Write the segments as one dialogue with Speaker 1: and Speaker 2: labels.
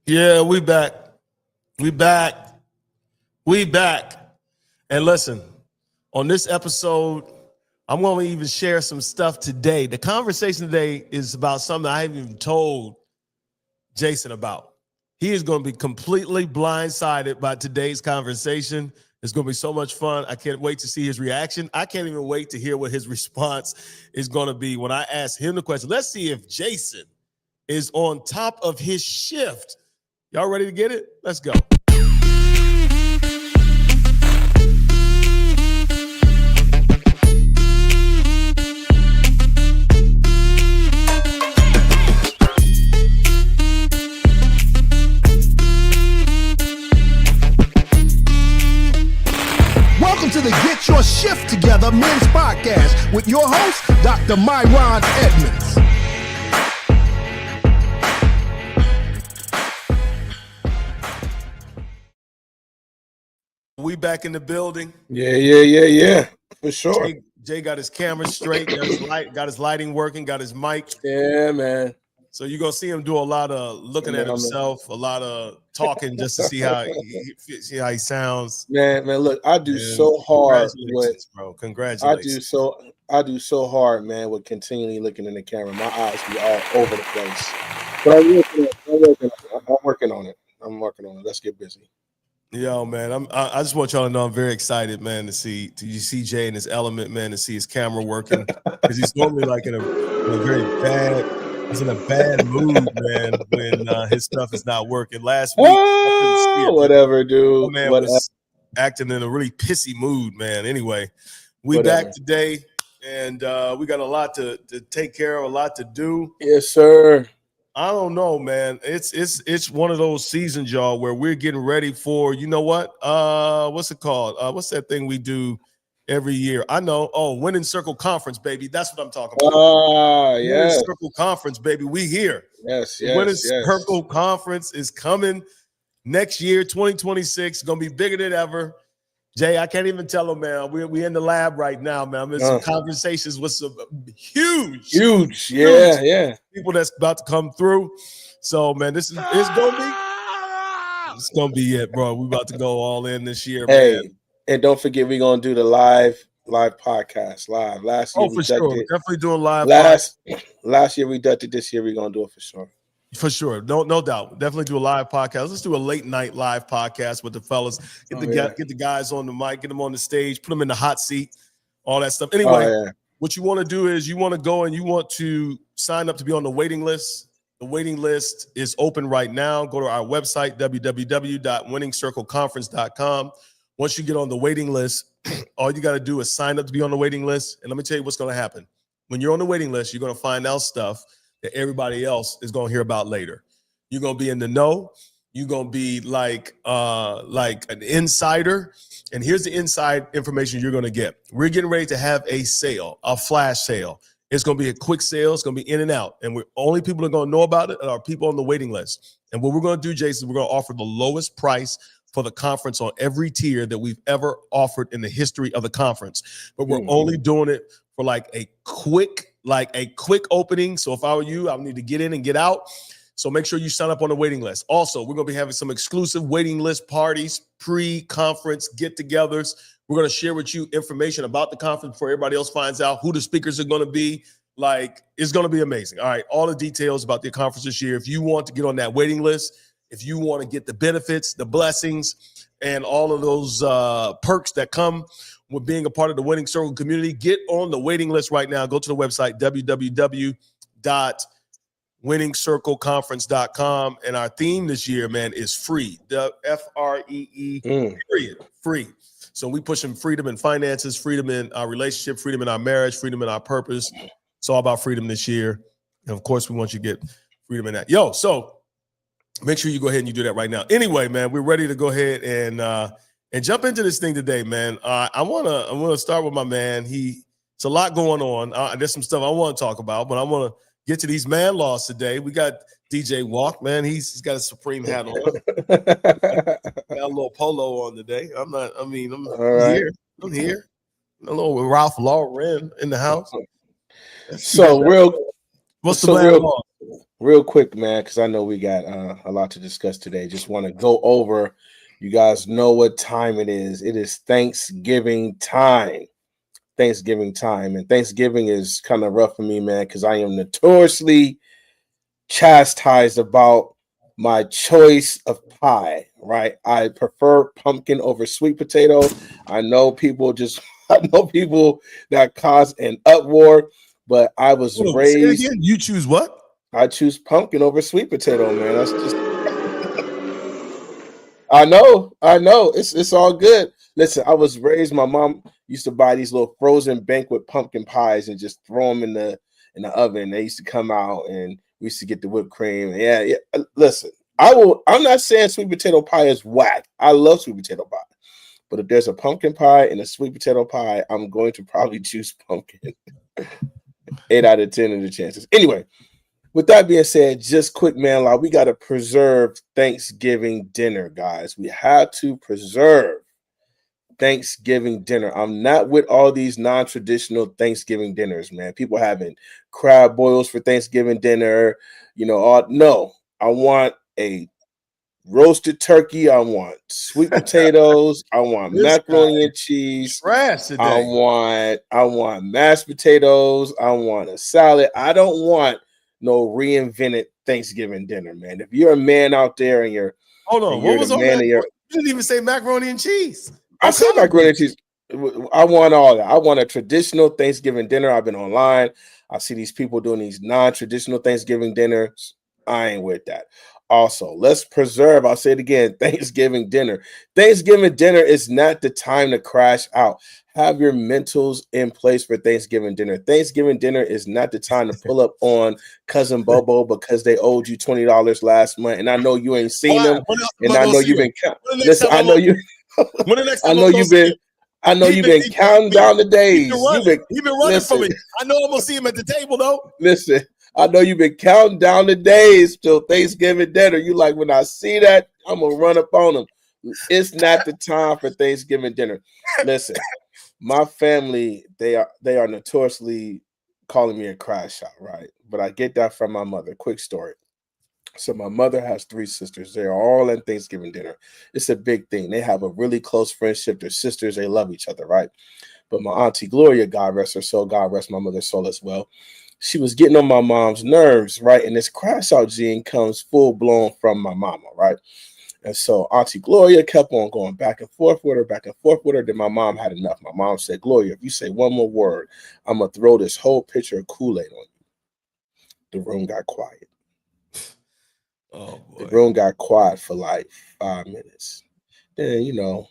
Speaker 1: Yeah, we back. We back. We back. And listen, on this episode, I'm going to even share some stuff today. The conversation today is about something I haven't even told Jason about. He is going to be completely blindsided by today's conversation. It's going to be so much fun. I can't wait to see his reaction. I can't even wait to hear what his response is going to be when I ask him the question. Let's see if Jason is on top of his shift. Y'all ready to get it? Let's go.
Speaker 2: Welcome to the Get Your Shift Together Men's Podcast with your host, Dr. Myron Edmonds.
Speaker 1: We back in the building.
Speaker 3: Yeah. For sure.
Speaker 1: Jay got his camera straight, got his lighting working, got his mic.
Speaker 3: Yeah, man.
Speaker 1: So you're going to see him do a lot of looking at himself, a lot of talking just to see how he sounds.
Speaker 3: Man, look, I do so hard with,
Speaker 1: bro. Congratulations.
Speaker 3: I do so hard, man, with continually looking in the camera. My eyes be all over the place. But I'm working on it. Let's get busy.
Speaker 1: Yo, man, I just want y'all to know I'm very excited, man, to see Jay in his element, man, to see his camera working. Because he's normally like in a very bad. He's in a bad mood, man, when his stuff is not working. Last week,
Speaker 3: whatever, dude.
Speaker 1: My man was acting in a really pissy mood, man. Anyway, we back today, and we got a lot to take care of, a lot to do.
Speaker 3: Yes, sir.
Speaker 1: I don't know, man. It's one of those seasons, y'all, where we're getting ready for, you know what? What's it called? What's that thing we do every year? I know. Oh, Winning Circle Conference, baby. That's what I'm talking about.
Speaker 3: Yeah.
Speaker 1: Winning Circle Conference, baby. We here.
Speaker 3: Yes.
Speaker 1: Winning Circle Conference is coming next year, 2026. It's going to be bigger than ever. Jay, I can't even tell them, man. We in the lab right now, man. I'm in some conversations with some huge, people that's about to come through. So, man, it's gonna be it, bro. We about to go all in this year, man.
Speaker 3: And don't forget, we're gonna do the live podcast live. Last year,
Speaker 1: for sure, definitely doing live.
Speaker 3: Last year we did it. This year we're gonna do it for sure.
Speaker 1: For sure, no doubt. Definitely do a live podcast. Let's do a late night live podcast with the fellas. Get the guys on the mic, get them on the stage, put them in the hot seat, all that stuff. Anyway, what you want to do is you want to go and you want to sign up to be on the waiting list. The waiting list is open right now. Go to our website, www.winningscircleconference.com. Once you get on the waiting list, all you got to do is sign up to be on the waiting list. And let me tell you what's going to happen. When you're on the waiting list, you're going to find out stuff that everybody else is going to hear about later. You're going to be in the know. You're going to be like an insider. And here's the inside information you're going to get. We're getting ready to have a sale, a flash sale. It's going to be a quick sale. It's going to be in and out. And we're only people that are going to know about it are people on the waiting list. And what we're going to do, Jason, we're going to offer the lowest price for the conference on every tier that we've ever offered in the history of the conference. But we're only doing it for like a quick opening. So if I were you, I would need to get in and get out. So make sure you sign up on the waiting list. Also, we're going to be having some exclusive waiting list parties, pre-conference get-togethers. We're going to share with you information about the conference before everybody else finds out who the speakers are going to be. Like, it's going to be amazing. All right, all the details about the conference this year. If you want to get on that waiting list, if you want to get the benefits, the blessings, and all of those perks that come with being a part of the Winning Circle community, get on the waiting list right now. Go to the website, www.winningscircleconference.com. And our theme this year, man, is free. The FREE, period, free. So we pushing freedom in finances, freedom in our relationship, freedom in our marriage, freedom in our purpose. It's all about freedom this year. And of course, we want you to get freedom in that. So make sure you go ahead and you do that right now. Anyway, man, we're ready to go ahead and jump into this thing today, man. I'm gonna start with my man. It's a lot going on. There's some stuff I want to talk about, but I want to get to these man laws today. We got DJ Walk, man. He's got a Supreme hat on. Got a little polo on today. I'm here. I'm here. A little Ralph Lauren in the house.
Speaker 3: What's the
Speaker 1: man law?
Speaker 3: real quick, man, because I know we got a lot to discuss today. Just want to go over. You guys know what time it is. It is Thanksgiving time. Thanksgiving time. And Thanksgiving is kind of rough for me, man, because I am notoriously chastised about my choice of pie, right? I prefer pumpkin over sweet potato. I know people that cause an uproar, but I was
Speaker 1: Hold on, say it
Speaker 3: raised.
Speaker 1: again. You choose what?
Speaker 3: I choose pumpkin over sweet potato, man. That's just I know. It's all good. Listen, I was raised. My mom used to buy these little frozen banquet pumpkin pies and just throw them in the oven. They used to come out, and we used to get the whipped cream. Yeah. Listen, I'm not saying sweet potato pie is whack. I love sweet potato pie, but if there's a pumpkin pie and a sweet potato pie, I'm going to probably choose pumpkin. 8 out of 10 of the chances. Anyway. With that being said, just quick, man, like we got to preserve Thanksgiving dinner, guys. We have to preserve Thanksgiving dinner. I'm not with all these non-traditional Thanksgiving dinners, man. People having crab boils for Thanksgiving dinner, no. I want a roasted turkey. I want sweet potatoes. I want macaroni and cheese.
Speaker 1: Trash today.
Speaker 3: I want mashed potatoes. I want a salad. I don't want no reinvented Thanksgiving dinner, man. If you're a man out there and you're
Speaker 1: hold on, what was on that? You didn't even say macaroni and cheese.
Speaker 3: I said macaroni and cheese. I want all that. I want a traditional Thanksgiving dinner. I've been online. I see these people doing these non-traditional Thanksgiving dinners. I ain't with that. Also, let's preserve, I'll say it again, Thanksgiving dinner. Thanksgiving dinner is not the time to crash out. Have your mentals in place for Thanksgiving dinner. Thanksgiving dinner is not the time to pull up on Cousin Bobo because they owed you $20 last month. And I know you ain't seen them. And I know you've been listen, I know you I know you've been counting down the days. You've been
Speaker 1: running from it. I know I'm gonna see him at the table though.
Speaker 3: Listen, I know you've been counting down the days till Thanksgiving dinner. You like, when I see that, I'm gonna run up on them. It's not the time for Thanksgiving dinner. Listen, my family, they are notoriously calling me a crash out, right? But I get that from my mother. Quick story. So my mother has 3 sisters. They're all in Thanksgiving dinner. It's a big thing. They have a really close friendship. They're sisters. They love each other, right? But my auntie Gloria, God rest her soul, God rest my mother's soul as well, she was getting on my mom's nerves, right? And this crash out gene comes full blown from my mama, right? And so Auntie Gloria kept on going back and forth with her, Then my mom had enough. My mom said, Gloria, if you say one more word, I'm going to throw this whole pitcher of Kool-Aid on you. The room got quiet.
Speaker 1: Oh, boy.
Speaker 3: The room got quiet for like 5 minutes. Then,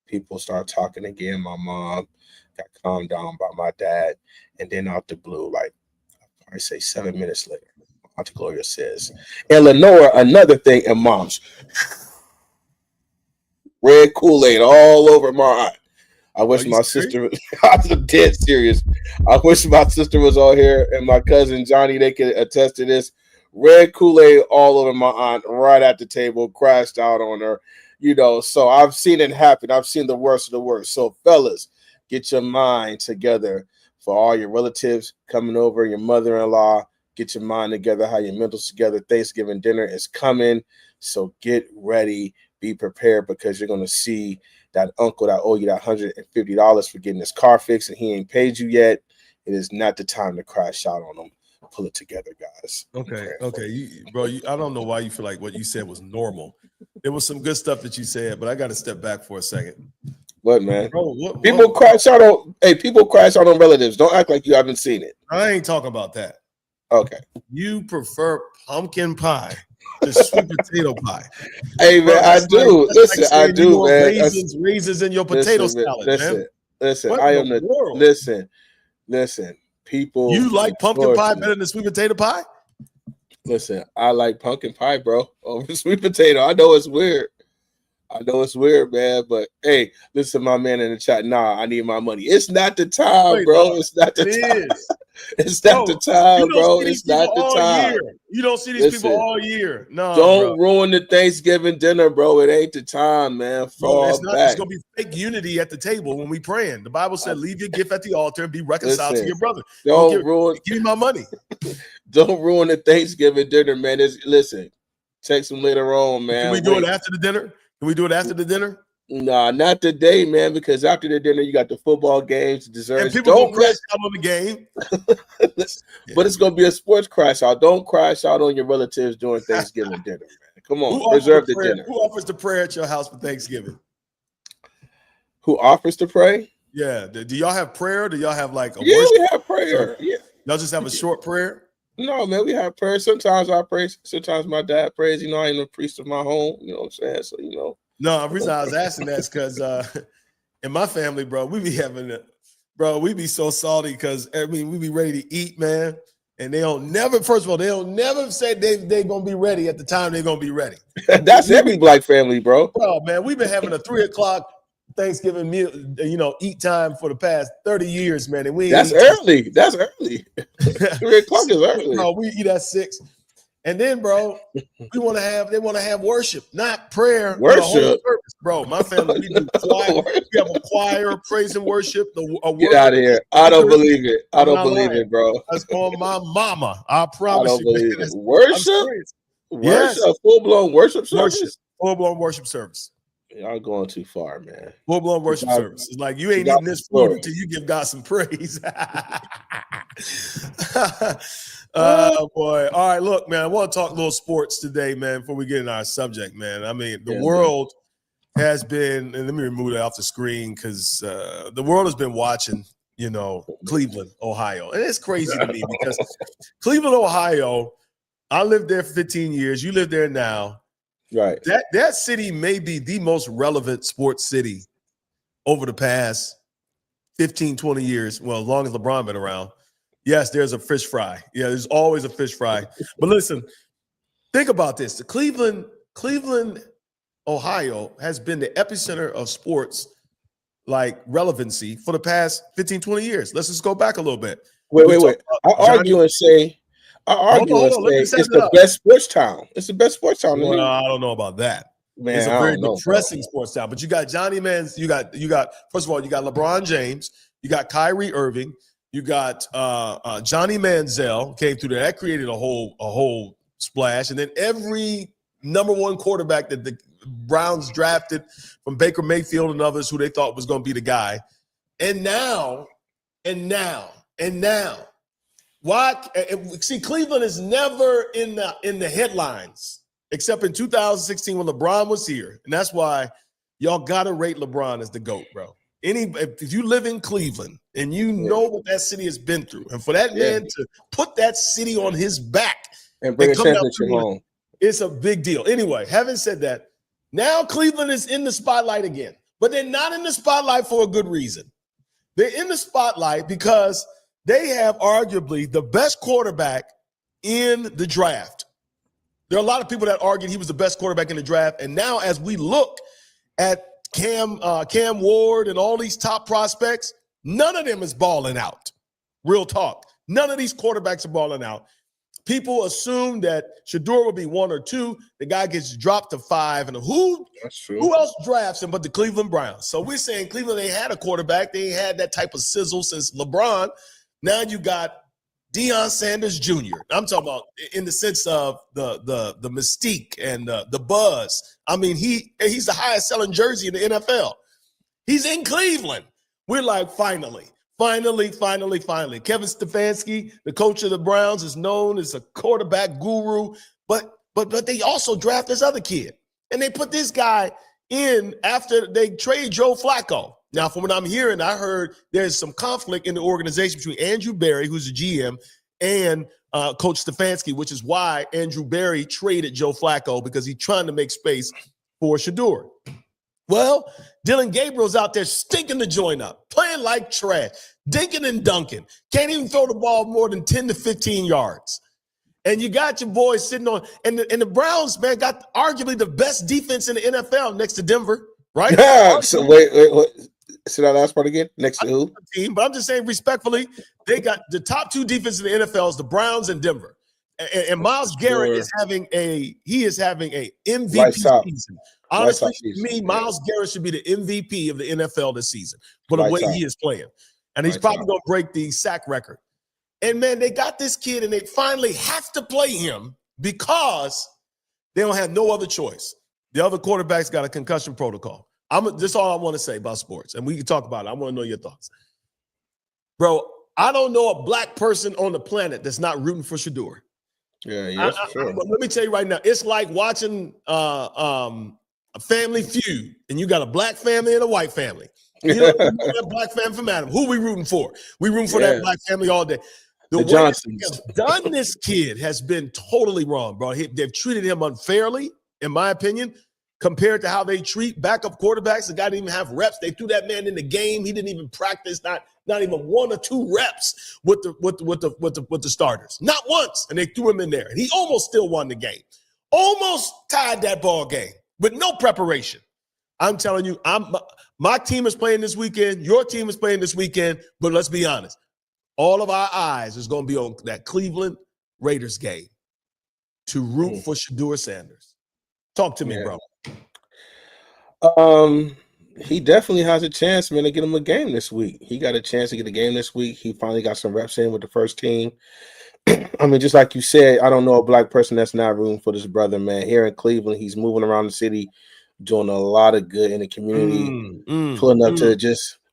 Speaker 3: people start talking again. My mom got calmed down by my dad. And then out the blue, like, I say 7 minutes later, Auntie Gloria says, and Lenora, another thing, and moms, red Kool-Aid all over my eye. I wish my sister, I'm dead serious. I wish my sister was all here and my cousin Johnny, they could attest to this. Red Kool-Aid all over my aunt, right at the table, crashed out on her, so I've seen it happen. I've seen the worst of the worst. So fellas, get your mind together for all your relatives coming over, your mother-in-law, get your mind together, how your mental's together. Thanksgiving dinner is coming. So get ready, be prepared, because you're going to see that uncle that owe you that $150 for getting his car fixed and he ain't paid you yet. It is not the time to crash out on them. Pull it together, guys.
Speaker 1: Okay. I don't know why you feel like what you said was normal. There was some good stuff that you said, but I got to step back for a second.
Speaker 3: What, man?
Speaker 1: Bro,
Speaker 3: people crash out on relatives. Don't act like you haven't seen it.
Speaker 1: I ain't talking about that.
Speaker 3: Okay.
Speaker 1: You prefer pumpkin pie to sweet potato pie.
Speaker 3: Hey, man, I do. Listen, I do, man.
Speaker 1: Raisins in your potato salad, man.
Speaker 3: Listen. People,
Speaker 1: you like pumpkin pie better than sweet potato pie?
Speaker 3: Listen, I like pumpkin pie, bro, over sweet potato. I know it's weird. Man. But hey, listen, my man in the chat. Nah, I need my money. It's not the time, bro. It's not the time. It's not the time, bro. It's not the time.
Speaker 1: Year. You don't see these people all year. No,
Speaker 3: don't ruin the Thanksgiving dinner, bro. It ain't the time, man.
Speaker 1: It's gonna be fake unity at the table when we praying. The Bible said, "Leave your gift at the altar and be reconciled to your brother."
Speaker 3: Don't ruin.
Speaker 1: Give me my money.
Speaker 3: Don't ruin the Thanksgiving dinner, man. Listen, text them later on, man.
Speaker 1: Can we do it after the dinner? Can we do it after the dinner?
Speaker 3: Nah, not today, man. Because after the dinner, you got the football games, desserts.
Speaker 1: And people don't crash out on the game.
Speaker 3: But it's gonna be a sports crash out. Don't crash out on your relatives during Thanksgiving dinner, man. Come on, preserve the dinner.
Speaker 1: Who offers to pray at your house for Thanksgiving?
Speaker 3: Who offers to pray?
Speaker 1: Yeah. Do y'all have prayer? Do y'all have like a
Speaker 3: worship? We have prayer. Yeah.
Speaker 1: Y'all just have a short prayer?
Speaker 3: No, man, we have prayer. Sometimes I pray. Sometimes my dad prays. You know, I ain't a priest of my home. You know what I'm saying? So, you know.
Speaker 1: No, the reason I was asking that is because in my family, bro, we be so salty because we be ready to eat, man. And they don't never say they gonna be ready at the time they're gonna be ready.
Speaker 3: That's every black family, bro.
Speaker 1: Bro, man, we've been having a 3:00 Thanksgiving meal, eat time for the past 30 years, man. And
Speaker 3: That's early. That's early. 3:00 is early.
Speaker 1: No, we eat at 6. And then, bro, they want to have worship, not prayer.
Speaker 3: Worship,
Speaker 1: bro. My family, we do choir. We have a choir, praise and worship.
Speaker 3: Get out of here! I don't believe it. I don't believe it, bro.
Speaker 1: That's on my mama. I promise
Speaker 3: I don't believe
Speaker 1: you.
Speaker 3: It. Worship,
Speaker 1: yes.
Speaker 3: Full blown worship service.
Speaker 1: Full blown worship service.
Speaker 3: Y'all going too far, man.
Speaker 1: Full blown worship service. It's like you ain't eating this food until you give God some praise. Oh boy. All right, look, man, I want to talk a little sports today, man, before we get in our subject, man. I mean, the world has been, and let me remove that off the screen because the world has been watching, Cleveland, Ohio. And it's crazy to me because Cleveland, Ohio, I lived there for 15 years. You live there now.
Speaker 3: Right.
Speaker 1: That city may be the most relevant sports city over the past 15, 20 years. Well, as long as LeBron been around. Yes, there's a fish fry. Yeah, there's always a fish fry. But listen, think about this. The Cleveland, Ohio has been the epicenter of sports like relevancy for the past 15, 20 years. Let's just go back a little bit.
Speaker 3: Wait. I argue and say it's the best sports town. It's the best sports town.
Speaker 1: Well, I don't know about that. Man, it's a very depressing sports town. But you got Johnny Mans. You got first of all, you got LeBron James. You got Kyrie Irving. You got Johnny Manziel came through there. That created a whole splash. And then every number one quarterback that the Browns drafted from Baker Mayfield and others who they thought was going to be the guy. And now, why? See, Cleveland is never in the headlines except in 2016 when LeBron was here. And that's why y'all got to rate LeBron as the GOAT, bro. If you live in Cleveland and you know what that city has been through, and for that man to put that city on his back
Speaker 3: and bring a championship home,
Speaker 1: it's a big deal. Anyway, having said that, now Cleveland is in the spotlight again, but they're not in the spotlight for a good reason. They're in the spotlight because they have arguably the best quarterback in the draft. There are a lot of people that argued he was the best quarterback in the draft, and now as we look at Cam Ward and all these top prospects, none of them is balling out. Real talk. None of these quarterbacks are balling out. People assume that Shedeur will be 1 or 2. The guy gets dropped to 5. And who else drafts him but the Cleveland Browns? So we're saying Cleveland ain't had a quarterback. They ain't had that type of sizzle since LeBron. Now you got Deion Sanders Jr. I'm talking about in the sense of the mystique and the buzz. I mean, he's the highest selling jersey in the NFL. He's in Cleveland. We're like, finally. Kevin Stefanski, the coach of the Browns, is known as a quarterback guru, but they also draft this other kid. And they put this guy in after they trade Joe Flacco. Now, from what I'm hearing, I heard there's some conflict in the organization between Andrew Berry, who's the GM, and Coach Stefanski, which is why Andrew Berry traded Joe Flacco because he's trying to make space for Shedeur. Well, Dylan Gabriel's out there stinking the joint up, playing like trash, dinking and dunking. Can't even throw the ball more than 10 to 15 yards. And you got your boys sitting on, and the Browns, man, got arguably the best defense in the NFL next to Denver, right?
Speaker 3: So wait. Say that last part again. Next to who?
Speaker 1: Team, but I'm just saying respectfully, they got the top two defenses in the NFL is the Browns and Denver. And Myles Garrett is having a MVP season. Honestly, to me, Myles Garrett should be the MVP of the NFL this season for the way he is playing. And he's probably going to break the sack record. And, man, they got this kid, and they finally have to play him because they don't have no other choice. The other quarterback's got a concussion protocol. This is all I want to say about sports, and we can talk about it. I want to know your thoughts. Bro, I don't know a black person on the planet that's not rooting for Shedeur.
Speaker 3: Yeah, sure.
Speaker 1: Let me tell you right now, it's like watching a Family Feud, and you got a black family and a white family. You know, that black family from Adam. Who we rooting for? We rooting for that black family all day. The way
Speaker 3: Johnsons
Speaker 1: they've done this kid has been totally wrong, bro. They've treated him unfairly, in my opinion, compared to how they treat backup quarterbacks. The guy didn't even have reps. They threw that man in the game. He didn't even practice, not even 1 or 2 reps with the starters. Not once. And they threw him in there. And he almost still won the game. Almost tied that ball game with no preparation. I'm telling you, my team is playing this weekend. Your team is playing this weekend. But let's be honest. All of our eyes is going to be on that Cleveland Raiders game to root for Shedeur Sanders. Talk to me, bro.
Speaker 3: He definitely has a chance, man, to get him a game this week. He got a chance to get a game this week. He finally got some reps in with the first team. I mean, just like you said, I don't know a black person that's not rooting for this brother, man. Here in Cleveland, he's moving around the city, doing a lot of good in the community,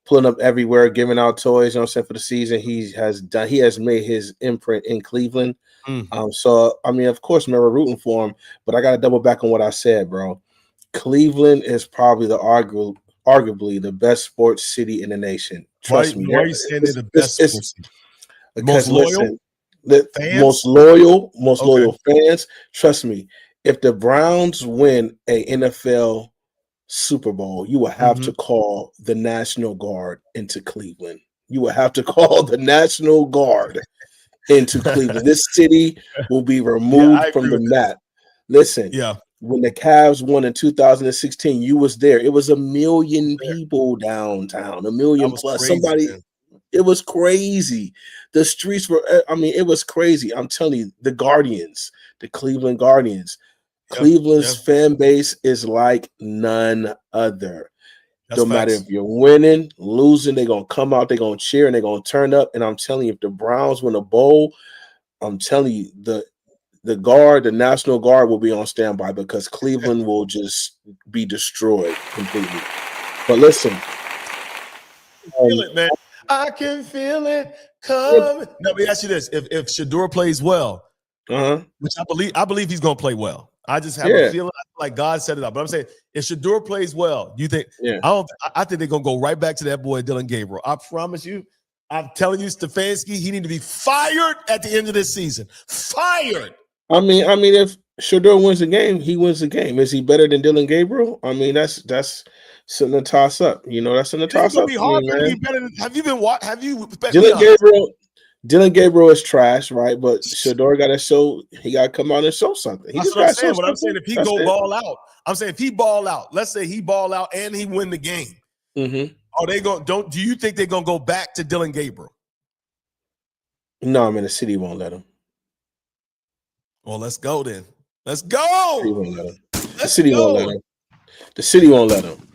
Speaker 3: pulling up everywhere, giving out toys, you know what I'm saying, for the season. He has made his imprint in Cleveland. So, I mean, of course, man, we're rooting for him, but I got to double back on what I said, bro. Cleveland is probably arguably the best sports city in the nation. Trust me.
Speaker 1: Why are you saying they're the best sports city?
Speaker 3: Because
Speaker 1: most
Speaker 3: loyal? Most loyal fans. Trust me. If the Browns win a NFL Super Bowl, you will have to call the National Guard into Cleveland. You will have to call the National Guard into Cleveland. This city will be removed from the map. Listen, when the Cavs won in 2016, you was there. It was 1 million people downtown, 1 million plus. It was crazy. The streets were, I mean, it was crazy. I'm telling you, the Cleveland Guardians, Cleveland's fan base is like none other. No matter if you're winning, losing, they're going to come out, they're going to cheer, and they're going to turn up. And I'm telling you, if the Browns win a bowl, I'm telling you, the National Guard will be on standby because Cleveland will just be destroyed completely. But listen.
Speaker 1: Feel it, man. I can feel it come. Now, let me ask you this. If Shedeur plays well, which I believe he's going to play well. I just have a feeling like God set it up. But I'm saying, if Shedeur plays well, do you think? I think they're gonna go right back to that boy Dillon Gabriel. I promise you. I'm telling you, Stefanski, he need to be fired at the end of this season. Fired.
Speaker 3: I mean, if Shedeur wins the game, he wins the game. Is he better than Dillon Gabriel? I mean, that's sitting a toss up. You know, that's in the toss up.
Speaker 1: It's gonna be hard to be better than, have you been what? Have you?
Speaker 3: Dillon Gabriel is trash, right? But Shedeur got to show. He got to come out and show something.
Speaker 1: That's what I'm saying. But I'm saying if he ball out, I'm saying if he ball out. Let's say he ball out and he win the game. Are they going? Do you think they're gonna go back to Dillon Gabriel?
Speaker 3: No, I mean the city won't let him.
Speaker 1: Well, let's go then. Let's go.
Speaker 3: The city won't let him. The city won't let him.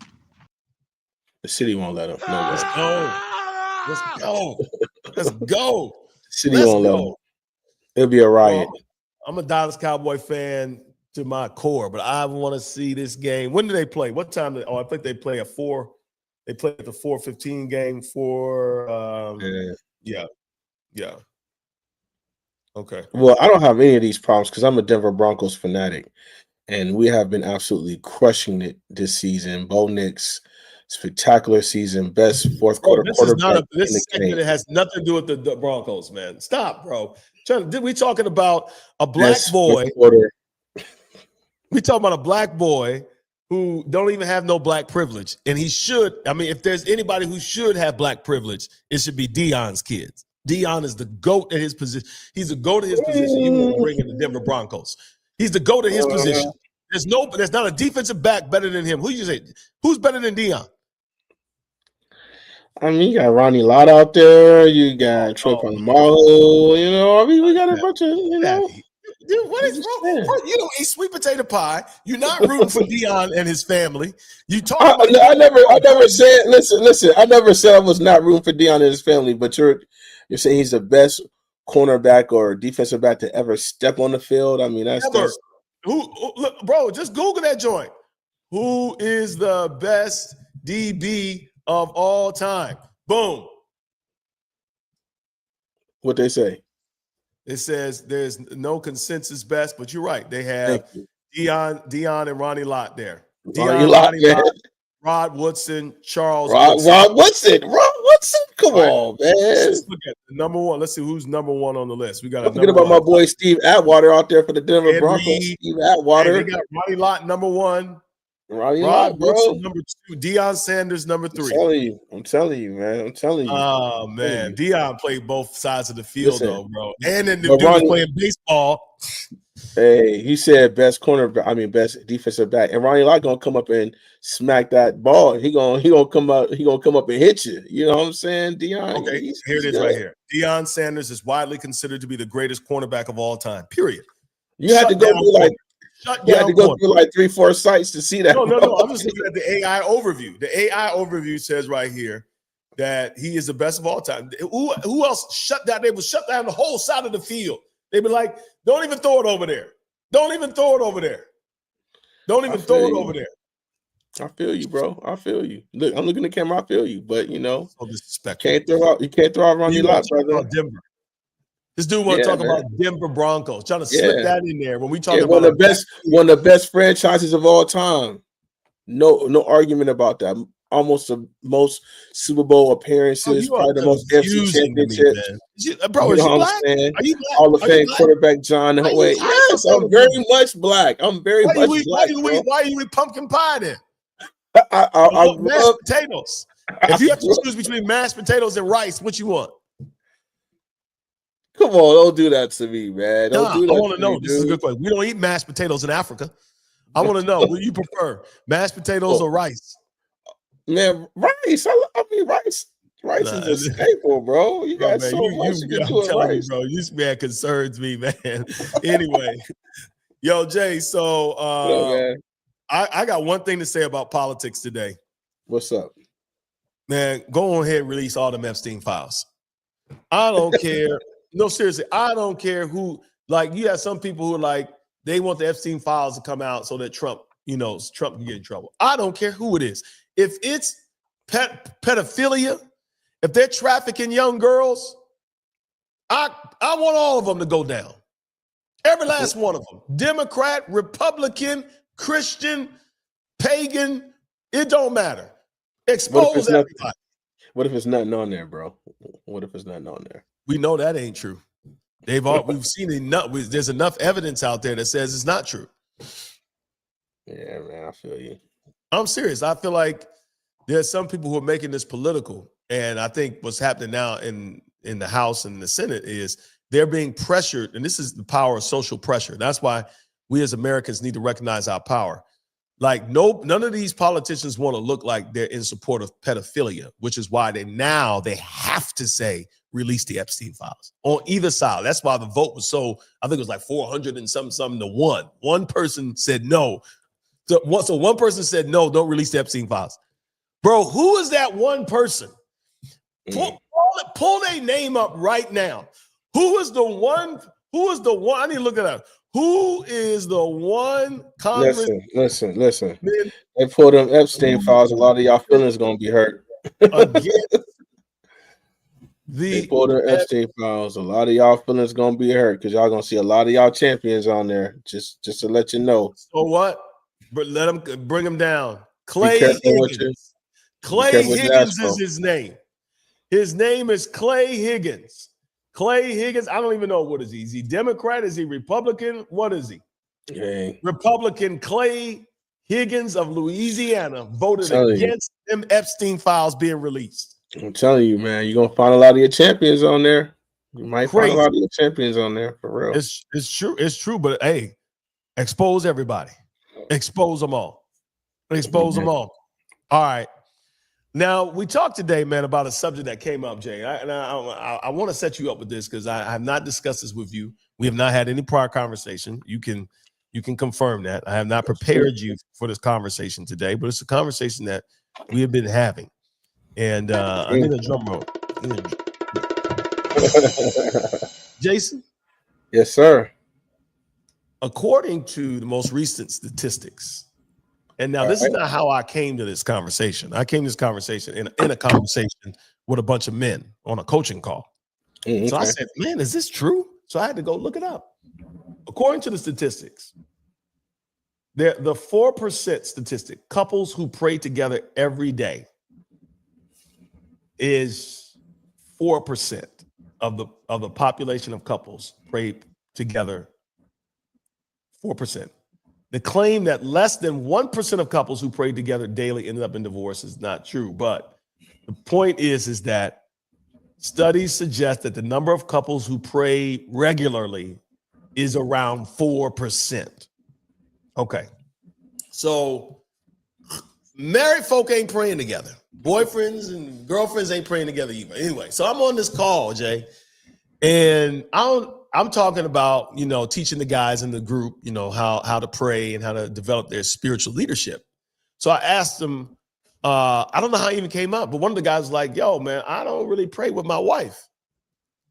Speaker 3: The city won't let him. No,
Speaker 1: let's go. Let's go. Let's go.
Speaker 3: The city won't let him. It'll be a riot.
Speaker 1: I'm a Dallas Cowboy fan to my core, but I want to see this game. When do they play? What time? I think they play at 4. They play at the 4:15 game for. Yeah. Okay.
Speaker 3: Well, I don't have any of these problems because I'm a Denver Broncos fanatic, and we have been absolutely crushing it this season. Bo Nix, spectacular season, best fourth quarter quarterback.
Speaker 1: This segment has nothing to do with the Broncos, man. Stop, bro. We talking about a black boy. We talking about a black boy who don't even have no black privilege, and he should. I mean, if there's anybody who should have black privilege, it should be Deion's kids. Deion is the GOAT at his position. He's the GOAT at his position. You want to bring in the Denver Broncos. He's the GOAT at his position. There's not a defensive back better than him. Who you say? Who's better than Deion?
Speaker 3: I mean, you got Ronnie Lott out there. You got Troy
Speaker 1: Oh,
Speaker 3: Polamalu. You know, I mean, we got a bunch of, you know.
Speaker 1: Daddy. Dude, what
Speaker 3: I'm
Speaker 1: is
Speaker 3: just
Speaker 1: wrong?
Speaker 3: saying.
Speaker 1: You don't eat sweet potato pie. You're not rooting for Dion and his family. You talk
Speaker 3: I
Speaker 1: about
Speaker 3: never said. Listen. I never said I was not rooting for Dion and his family. But you're saying he's the best cornerback or defensive back to ever step on the field. I mean, that's
Speaker 1: who look, bro, just Google that joint. Who is the best DB of all time? Boom.
Speaker 3: what they say.
Speaker 1: It says there's no consensus best, but you're right. They have
Speaker 3: Thank you.
Speaker 1: Dion and Ronnie Lott there.
Speaker 3: Ronnie Lott, man.
Speaker 1: Rod Woodson, Charles
Speaker 3: Rod
Speaker 1: Woodson.
Speaker 3: Woodson. Come on, man.
Speaker 1: Let's look at the number one. Let's see who's number one on the list. We got.
Speaker 3: Don't forget about my boy Steve Atwater out there for the Denver Broncos. Steve Atwater.
Speaker 1: Hey, they got Ronnie Lott number one.
Speaker 3: Ronnie Lott, bro.
Speaker 1: Woodson number two. Deion Sanders number three.
Speaker 3: I'm telling you, man. I'm telling you.
Speaker 1: Oh man, Dion played both sides of the field, though, bro. And then the dude
Speaker 3: Ronnie,
Speaker 1: was playing baseball.
Speaker 3: Hey, he said best best defensive back, and Ronnie Lott gonna come up and smack that ball. He gonna come up and hit you. You know what I'm saying, Dion?
Speaker 1: Okay, here it is, right here. Deion Sanders is widely considered to be the greatest cornerback of all time. Period.
Speaker 3: You had to go through like 3-4 sites to see that.
Speaker 1: No. I'm just looking at the AI overview. The AI overview says right here that he is the best of all time. Who else shut down? They would shut down the whole side of the field. They'd be like, don't even throw it over there. Don't even throw it over there. Don't even throw it over there.
Speaker 3: I feel you, bro. I feel you. Look, I'm looking at the camera. I feel you, but you know,
Speaker 1: so disrespectful.
Speaker 3: You can't throw out Ronnie Lott, brother.
Speaker 1: Denver. This dude want to talk about Denver Broncos. Trying to slip that in there when we talk about
Speaker 3: one of the best franchises of all time. No argument about that. Almost the most Super Bowl appearances, probably the most NFC championships.
Speaker 1: Bro, is you black? Are you black?
Speaker 3: Hall of Fame quarterback John Elway. Yes, I'm very much black. I'm very much black.
Speaker 1: Why you eat pumpkin pie then?
Speaker 3: I
Speaker 1: mashed potatoes. If you have to choose between mashed potatoes and rice, what you want?
Speaker 3: Come on, don't do that to me, man. Don't do that.
Speaker 1: I want to know. This is a good question. We don't eat mashed potatoes in Africa. I want to know, what do you prefer, mashed potatoes or rice?
Speaker 3: Man, rice. I mean, rice. Rice is a staple, bro. You got so much to get to rice.
Speaker 1: Bro, this man concerns me, man. Anyway, yo, Jay. So, I got one thing to say about politics today.
Speaker 3: What's up,
Speaker 1: man? Go ahead and release all them Epstein files. I don't care. No, seriously, I don't care who. Like, you have some people who are like, they want the Epstein files to come out so that Trump can get in trouble. I don't care who it is. If it's pedophilia, if they're trafficking young girls, I want all of them to go down. Every last one of them. Democrat, Republican, Christian, pagan, it don't matter. Expose everybody.
Speaker 3: What if it's nothing on there, bro? What if it's nothing on there?
Speaker 1: We know that ain't true. We've seen enough. There's enough evidence out there that says it's not true.
Speaker 3: Yeah, man, I feel you.
Speaker 1: I'm serious. I feel like there's some people who are making this political, and I think what's happening now in the House and the Senate is they're being pressured, and this is the power of social pressure. That's why we as Americans need to recognize our power. Like, none of these politicians want to look like they're in support of pedophilia, which is why they have to say release the Epstein files on either side. That's why the vote was I think it was like 400 and something to 1. One person said no. So one person said no, don't release the Epstein files. Bro, who is that one person? Pull their name up right now. Who is the one? I need to look at that. Who is the one Congress?
Speaker 3: Listen. They pull them Epstein files. A lot of y'all feelings gonna be hurt. They pull them Epstein files. A lot of y'all feelings gonna be hurt because y'all gonna see a lot of y'all champions on there. Just to let you know.
Speaker 1: So what? But let them bring them down. Clay Higgins. Clay Higgins is his name. His name is Clay Higgins. Clay Higgins, I don't even know what is he. Is he Democrat? Is he Republican? What is he?
Speaker 3: Okay.
Speaker 1: Republican Clay Higgins of Louisiana voted against them Epstein files being released.
Speaker 3: I'm telling you, man, you're gonna find a lot of your champions on there. You might find a lot of your champions on there for real.
Speaker 1: It's true. It's true. But hey, expose everybody. Expose them all. Expose them all. All right. Now, we talked today, man, about a subject that came up, Jay. I want to set you up with this because I have not discussed this with you. We have not had any prior conversation. You can confirm that. I have not prepared you for this conversation today, but it's a conversation that we have been having. And I need a drum roll. Jason?
Speaker 3: Yes, sir.
Speaker 1: According to the most recent statistics, and now this is not how I came to this conversation. I came to this conversation in a conversation with a bunch of men on a coaching call. So I said, man, is this true? So I had to go look it up. According to the statistics, the 4% statistic, couples who pray together every day, is 4% of the population of couples pray together. 4%. The claim that less than 1% of couples who pray together daily ended up in divorce is not true. But the point is that studies suggest that the number of couples who pray regularly is around 4%. Okay. So married folk ain't praying together. Boyfriends and girlfriends ain't praying together either. Anyway, so I'm on this call, Jay, and I'm talking about, teaching the guys in the group, how to pray and how to develop their spiritual leadership. So I asked them, I don't know how it even came up, but one of the guys was like, yo, man, I don't really pray with my wife.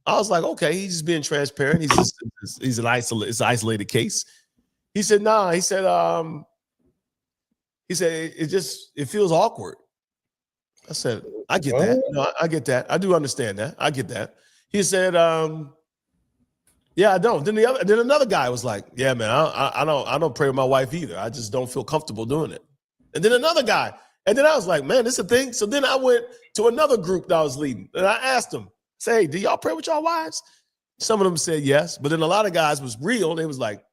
Speaker 1: I was like, okay, he's just being transparent. It's an isolated case. He said, nah, he said, it feels awkward. I said, I get that. No, I get that. I do understand that. I get that. He said, yeah, I don't. Then another guy was like, yeah, man, I don't pray with my wife either. I just don't feel comfortable doing it. And then another guy. And then I was like, man, this is a thing. So then I went to another group that I was leading. And I asked them, say, hey, do y'all pray with y'all wives? Some of them said yes. But then a lot of guys was real. They was like,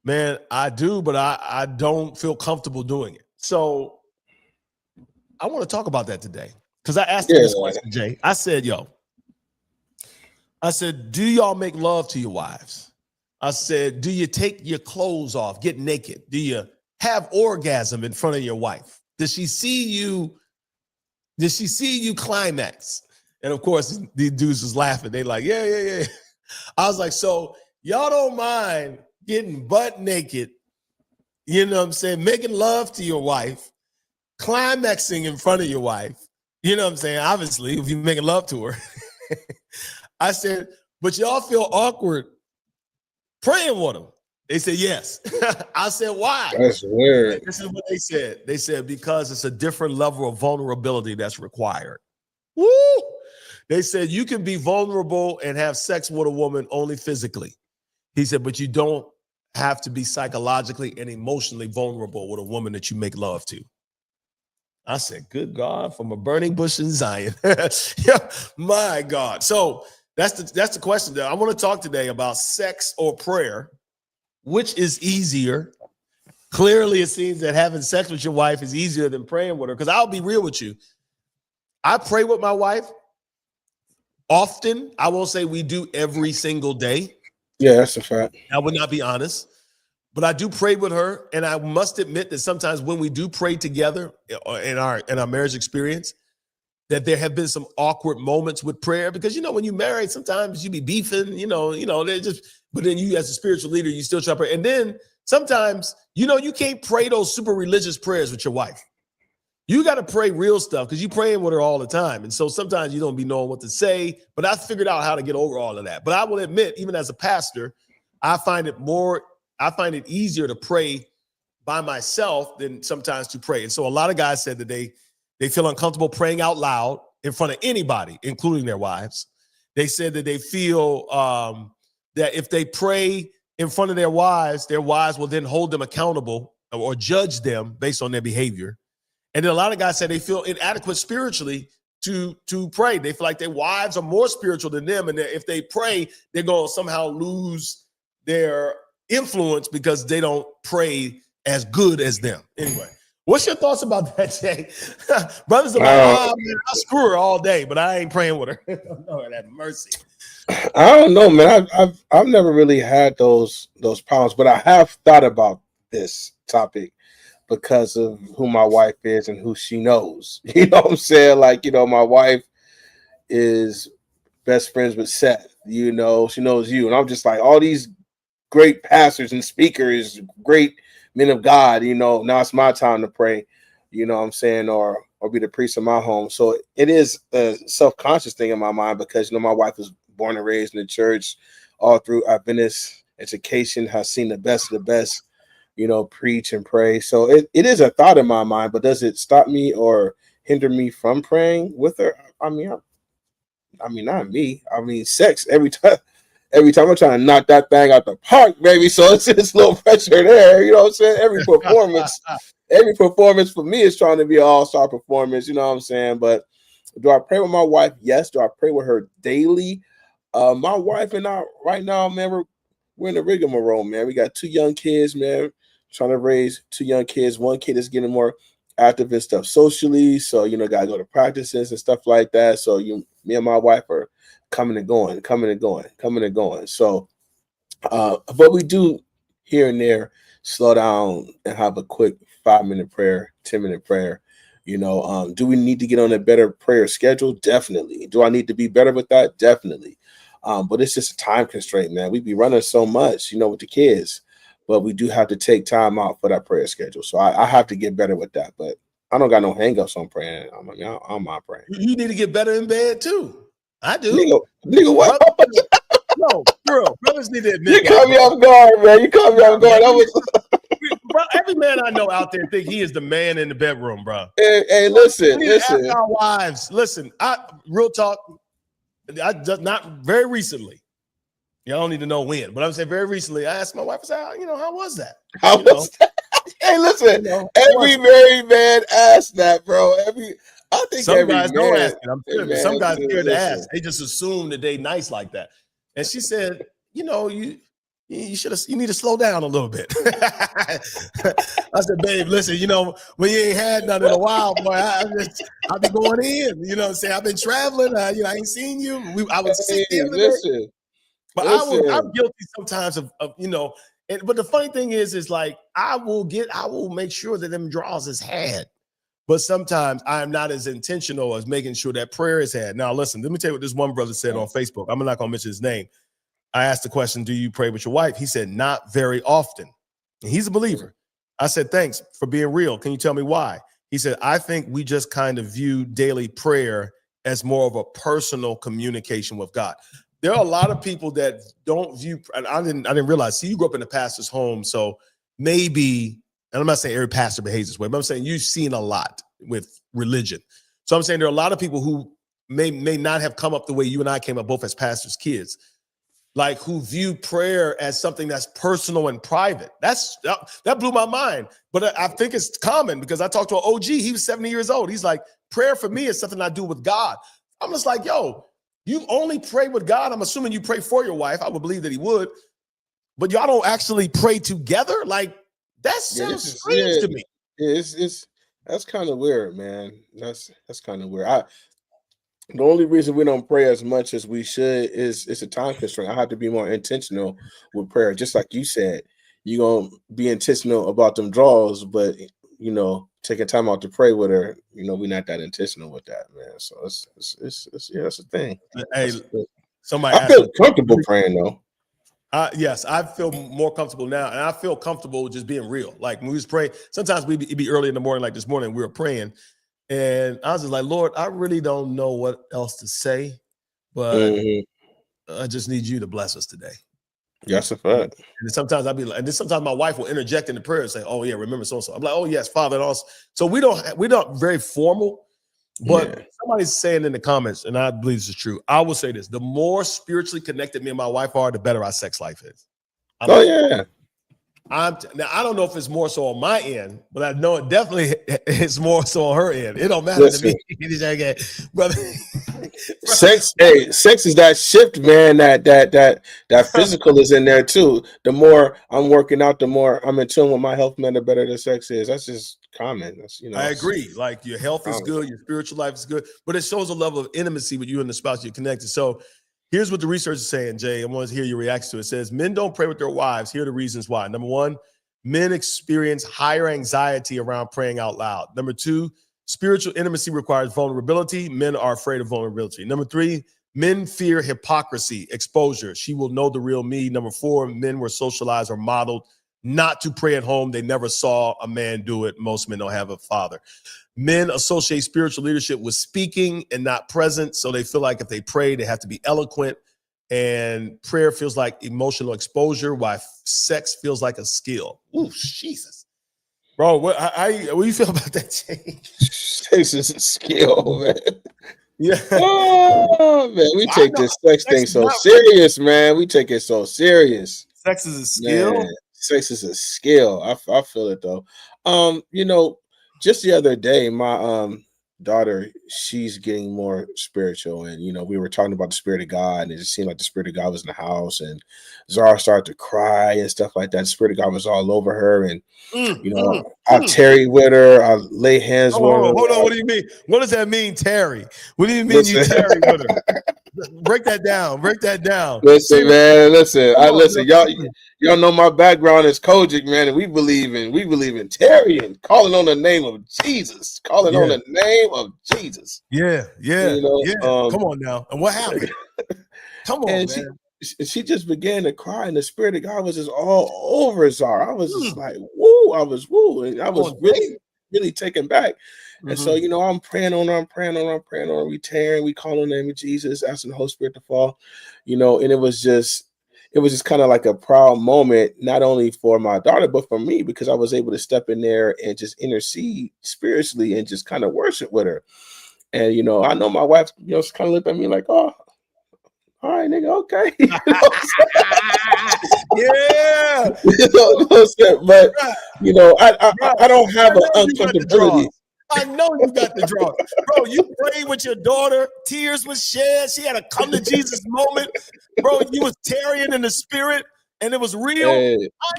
Speaker 1: man, I do, but I don't feel comfortable doing it. So I want to talk about that today. Because I asked them this question, Jay. I said, do y'all make love to your wives? I said, do you take your clothes off, get naked? Do you have orgasm in front of your wife? Does she see you climax? And of course, these dudes was laughing. They like, yeah. I was like, so y'all don't mind getting butt naked, making love to your wife, climaxing in front of your wife. You know what I'm saying? Obviously, if you're making love to her. I said, but y'all feel awkward praying with them. They said, yes. I said, why?
Speaker 3: That's weird.
Speaker 1: This is what they said. They said, because it's a different level of vulnerability that's required. Woo! They said, you can be vulnerable and have sex with a woman only physically. He said, but you don't have to be psychologically and emotionally vulnerable with a woman that you make love to. I said, good God, from a burning bush in Zion. Yeah, my God. So that's the question there. I want to talk today about sex or prayer. Which is easier? Clearly, it seems that having sex with your wife is easier than praying with her. Because I'll be real with you. I pray with my wife often. I won't say we do every single day.
Speaker 3: Yeah, that's a fact.
Speaker 1: I would not be honest. But I do pray with her. And I must admit that sometimes when we do pray together in our marriage experience, that there have been some awkward moments with prayer. Because, when you're married, sometimes you be beefing, they're just... But then you, as a spiritual leader, you still try to pray. And then sometimes, you can't pray those super religious prayers with your wife. You got to pray real stuff because you're praying with her all the time. And so sometimes you don't be knowing what to say. But I figured out how to get over all of that. But I will admit, even as a pastor, I find it easier to pray by myself than sometimes to pray. And so a lot of guys said that they feel uncomfortable praying out loud in front of anybody, including their wives. They said that they feel that if they pray in front of their wives will then hold them accountable or judge them based on their behavior. And then a lot of guys say they feel inadequate spiritually to pray. They feel like their wives are more spiritual than them. And if they pray, they're going to somehow lose their influence because they don't pray as good as them. Anyway, what's your thoughts about that, Jay? Brothers are like, man, I screw her all day, but I ain't praying with her. Lord have mercy.
Speaker 3: I don't know, man. I've never really had those problems, but I have thought about this topic. because of who my wife is and who she knows. You know what I'm saying? Like, my wife is best friends with Seth. She knows you. And I'm just like, all these great pastors and speakers, great men of God, now it's my time to pray, you know what I'm saying, or be the priest of my home. So it is a self-conscious thing in my mind because, my wife was born and raised in the church all through Adventist education, has seen the best of the best, preach and pray. So it is a thought in my mind, but does it stop me or hinder me from praying with her? I mean, not me. I mean, sex every time I'm trying to knock that thing out the park, baby. So it's a little pressure there. You know what I'm saying? Every performance for me is trying to be an all-star performance. You know what I'm saying? But do I pray with my wife? Yes. Do I pray with her daily? My wife and I right now, man, we're in the rigmarole, man. We got 2 young kids, man. Trying to raise 2 young kids. One kid is getting more active and stuff socially. So, gotta go to practices and stuff like that. So me and my wife are coming and going. So, but we do here and there slow down and have a quick 5-minute prayer, 10-minute prayer. Do we need to get on a better prayer schedule? Definitely. Do I need to be better with that? Definitely. But it's just a time constraint, man. We be running so much, with the kids, but we do have to take time out for that prayer schedule. So I have to get better with that, but I don't got no hangups on praying. I'm not praying.
Speaker 1: You need to get better in bed too. I do.
Speaker 3: Nigga, what?
Speaker 1: No, girl, brothers need to admit.
Speaker 3: You caught me off guard, man. You caught me off guard.
Speaker 1: Bro, every man I know out there think he is the man in the bedroom, bro.
Speaker 3: Hey, listen.
Speaker 1: Our wives, listen. Real talk. I just not very recently. I don't need to know when, but I'm saying very recently. I asked my wife, I said, how was that?
Speaker 3: How was that? Hey, listen. Every married man asks that, bro. I think
Speaker 1: some guys don't ask it.
Speaker 3: Hey, man,
Speaker 1: some guys scared to ask. They just assume that they nice like that. And she said, you need to slow down a little bit. I said, babe, listen, when you ain't had none in a while, boy, I've been going in, I've been traveling, I ain't seen you. I was sick the other day. But I'm guilty sometimes of but the funny thing is like, I will make sure that them draws is had. But sometimes I'm not as intentional as making sure that prayer is had. Now, listen, let me tell you what this one brother said on Facebook. I'm not going to mention his name. I asked the question, do you pray with your wife? He said, not very often. And he's a believer. I said, thanks for being real. Can you tell me why? He said, I think we just kind of view daily prayer as more of a personal communication with God. There are a lot of people that don't view, and I didn't realize, see, you grew up in a pastor's home, so maybe, and I'm not saying every pastor behaves this way, but I'm saying you've seen a lot with religion. So I'm saying there are a lot of people who may not have come up the way you and I came up, both as pastors' kids, like who view prayer as something that's personal and private. That blew my mind. But I think it's common because I talked to an OG. He was 70 years old. He's like, prayer for me is something I do with God. I'm just like, yo, you only pray with God. I'm assuming you pray for your wife. I would believe that he would. But y'all don't actually pray together? Like, that sounds strange to me.
Speaker 3: That's kind of weird, man. That's kind of weird. The only reason we don't pray as much as we should is it's a time constraint. I have to be more intentional with prayer. Just like you said, you're going to be intentional about them draws, but, taking time out to pray with her, we're not that intentional with that, man. So it's that's the thing.
Speaker 1: Hey,
Speaker 3: I feel comfortable praying, though.
Speaker 1: Yes, I feel more comfortable now, and I feel comfortable just being real. Like when we was praying, sometimes it'd be early in the morning, like this morning, we were praying, and I was just like, Lord, I really don't know what else to say, but I just need you to bless us today.
Speaker 3: That's a fact.
Speaker 1: And sometimes I'll be like, and then sometimes my wife will interject in the prayer and say, oh yeah, remember so-and-so. I'm like, oh yes, Father, and also. So we're not very formal, but somebody's saying in the comments, and I believe this is true. I will say this: the more spiritually connected me and my wife are, the better our sex life is.
Speaker 3: Yeah.
Speaker 1: Now I don't know if it's more so on my end, but I know it definitely is more so on her end. It don't matter to me, brother.
Speaker 3: Sex is that shift, man. That physical is in there too. The more I'm working out, the more I'm in tune with my health, man. The better the sex is. That's just common.
Speaker 1: I agree. Like your health is good, your spiritual life is good, but it shows a level of intimacy with you and the spouse you're connected. So here's what the research is saying, Jay. I want to hear your reaction to it. It says men don't pray with their wives. Here are the reasons why. Number one, Men experience higher anxiety around praying out loud. Number 2, spiritual intimacy requires vulnerability. Men are afraid of vulnerability. Number 3, men fear hypocrisy, exposure. She will know the real me. Number 4, men were socialized or modeled not to pray at home. They never saw a man do it. Most men don't have a father. Men associate spiritual leadership with speaking and not present. So they feel like if they pray, they have to be eloquent. And prayer feels like emotional exposure, while sex feels like a skill. Ooh, Jesus. Bro, what do you feel about that change?
Speaker 3: Sex is a skill, man.
Speaker 1: Yeah.
Speaker 3: Oh, man, we take this sex thing so serious, man. We take it so serious.
Speaker 1: Sex is a skill?
Speaker 3: Man, sex is a skill. I feel it, though. You know, just the other day, my daughter, she's getting more spiritual, and you know, we were talking about the Spirit of God, and it just seemed like the Spirit of God was in the house, and Zara started to cry and stuff like that. The Spirit of God was all over her, and you know, I tarry with her, I lay hands on her.
Speaker 1: Hold on, what do you mean? What does that mean, tarry? What do you mean you tarry with her? Break that down.
Speaker 3: Listen, man, listen. Y'all know my background is Kojic, man, and we believe in tarrying, calling on the name of Jesus, on the name of Jesus.
Speaker 1: Yeah.
Speaker 3: You know,
Speaker 1: Come on now. And what happened? Come on, and man.
Speaker 3: She just began to cry, and the Spirit of God was just all over Zara. I was just like, woo, and I was really taken back. And so, you know, I'm praying on her, we tearing, we call on the name of Jesus, asking the Holy Spirit to fall, you know, and it was just kind of like a proud moment, not only for my daughter, but for me, because I was able to step in there and just intercede spiritually and just kind of worship with her. And, you know, I know my wife, you know, kind of looked at me like, oh, all right, nigga, okay.
Speaker 1: Yeah.
Speaker 3: But, you know, I don't have an uncomfortability.
Speaker 1: I know you got the draw. Bro, you prayed with your daughter. Tears was shed. She had a come to Jesus moment. Bro, you was tarrying in the spirit, and it was real. I